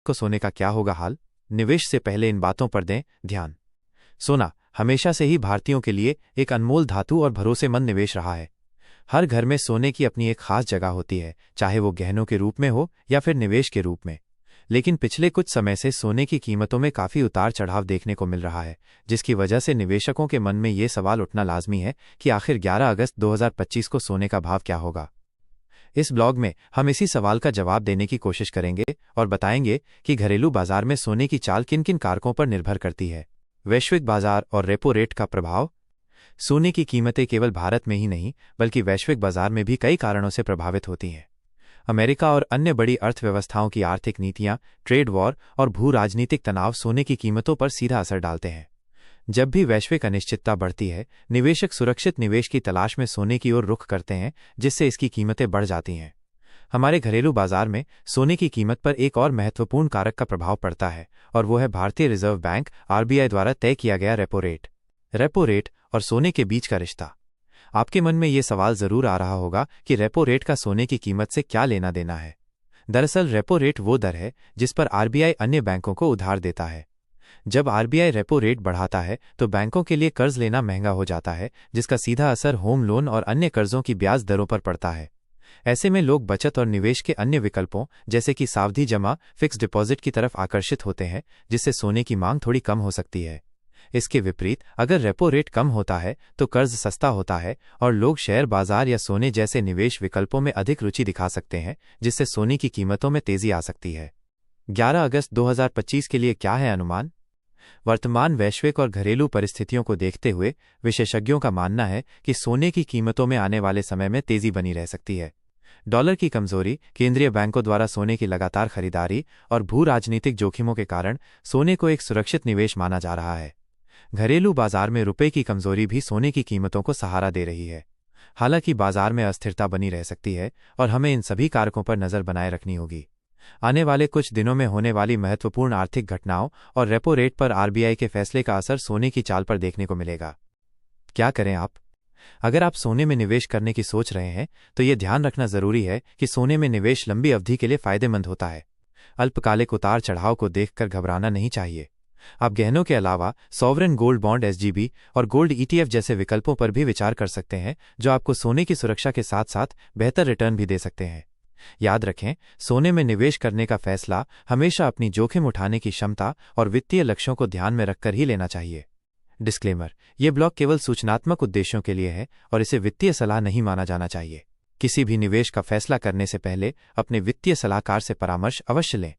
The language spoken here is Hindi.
को सोने का क्या होगा हाल? निवेश से पहले इन बातों पर दें ध्यान। सोना हमेशा से ही भारतीयों के लिए एक अनमोल धातु और भरोसेमंद निवेश रहा है। हर घर में सोने की अपनी एक खास जगह होती है, चाहे वो गहनों के रूप में हो या फिर निवेश के रूप में। लेकिन पिछले कुछ समय से सोने की कीमतों में काफी उतार चढ़ाव देखने को मिल रहा है, जिसकी वजह से निवेशकों के मन में ये सवाल उठना लाजमी है कि आखिर 11 अगस्त 2025 को सोने का भाव क्या होगा। इस ब्लॉग में हम इसी सवाल का जवाब देने की कोशिश करेंगे और बताएंगे कि घरेलू बाजार में सोने की चाल किन किन कारकों पर निर्भर करती है। वैश्विक बाजार और रेपो रेट का प्रभाव। सोने की कीमतें केवल भारत में ही नहीं बल्कि वैश्विक बाजार में भी कई कारणों से प्रभावित होती हैं। अमेरिका और अन्य बड़ी अर्थव्यवस्थाओं की आर्थिक नीतियां, ट्रेड वॉर और भू राजनीतिक तनाव सोने की कीमतों पर सीधा असर डालते हैं। जब भी वैश्विक अनिश्चितता बढ़ती है, निवेशक सुरक्षित निवेश की तलाश में सोने की ओर रुख करते हैं, जिससे इसकी कीमतें बढ़ जाती हैं। हमारे घरेलू बाजार में सोने की कीमत पर एक और महत्वपूर्ण कारक का प्रभाव पड़ता है और वो है भारतीय रिजर्व बैंक आरबीआई द्वारा तय किया गया रेपो रेट। रेपो रेट और सोने के बीच का रिश्ता। आपके मन में ये सवाल जरूर आ रहा होगा कि रेपो रेट का सोने की कीमत से क्या लेना देना है। दरअसल रेपो रेट वो दर है जिस पर आरबीआई अन्य बैंकों को उधार देता है। जब आरबीआई रेपो रेट बढ़ाता है तो बैंकों के लिए कर्ज लेना महंगा हो जाता है, जिसका सीधा असर होम लोन और अन्य कर्जों की ब्याज दरों पर पड़ता है। ऐसे में लोग बचत और निवेश के अन्य विकल्पों जैसे कि सावधि जमा, फिक्स डिपॉजिट की तरफ आकर्षित होते हैं, जिससे सोने की मांग थोड़ी कम हो सकती है। इसके विपरीत अगर रेपो रेट कम होता है तो कर्ज सस्ता होता है और लोग शेयर बाजार या सोने जैसे निवेश विकल्पों में अधिक रुचि दिखा सकते हैं, जिससे सोने की कीमतों में तेजी आ सकती है। 11 अगस्त 2025 के लिए क्या है अनुमान? वर्तमान वैश्विक और घरेलू परिस्थितियों को देखते हुए विशेषज्ञों का मानना है कि सोने की कीमतों में आने वाले समय में तेजी बनी रह सकती है। डॉलर की कमजोरी, केंद्रीय बैंकों द्वारा सोने की लगातार खरीदारी और भू राजनीतिक जोखिमों के कारण सोने को एक सुरक्षित निवेश माना जा रहा है। घरेलू बाजार में रुपए की कमजोरी भी सोने की कीमतों को सहारा दे रही है। हालांकि बाजार में अस्थिरता बनी रह सकती है और हमें इन सभी कारकों पर नजर बनाए रखनी होगी। आने वाले कुछ दिनों में होने वाली महत्वपूर्ण आर्थिक घटनाओं और रेपो रेट पर आरबीआई के फैसले का असर सोने की चाल पर देखने को मिलेगा। क्या करें आप? अगर आप सोने में निवेश करने की सोच रहे हैं तो ये ध्यान रखना जरूरी है कि सोने में निवेश लंबी अवधि के लिए फायदेमंद होता है। अल्पकालिक उतार चढ़ाव को देखकर घबराना नहीं चाहिए। आप गहनों के अलावा सॉवरेन गोल्ड बॉन्ड एसजीबी और गोल्ड ईटीएफ जैसे विकल्पों पर भी विचार कर सकते हैं, जो आपको सोने की सुरक्षा के साथ साथ बेहतर रिटर्न भी दे सकते हैं। याद रखें, सोने में निवेश करने का फैसला हमेशा अपनी जोखिम उठाने की क्षमता और वित्तीय लक्ष्यों को ध्यान में रखकर ही लेना चाहिए। डिस्क्लेमर: ये ब्लॉग केवल सूचनात्मक उद्देश्यों के लिए है और इसे वित्तीय सलाह नहीं माना जाना चाहिए। किसी भी निवेश का फैसला करने से पहले अपने वित्तीय सलाहकार से परामर्श अवश्य लें।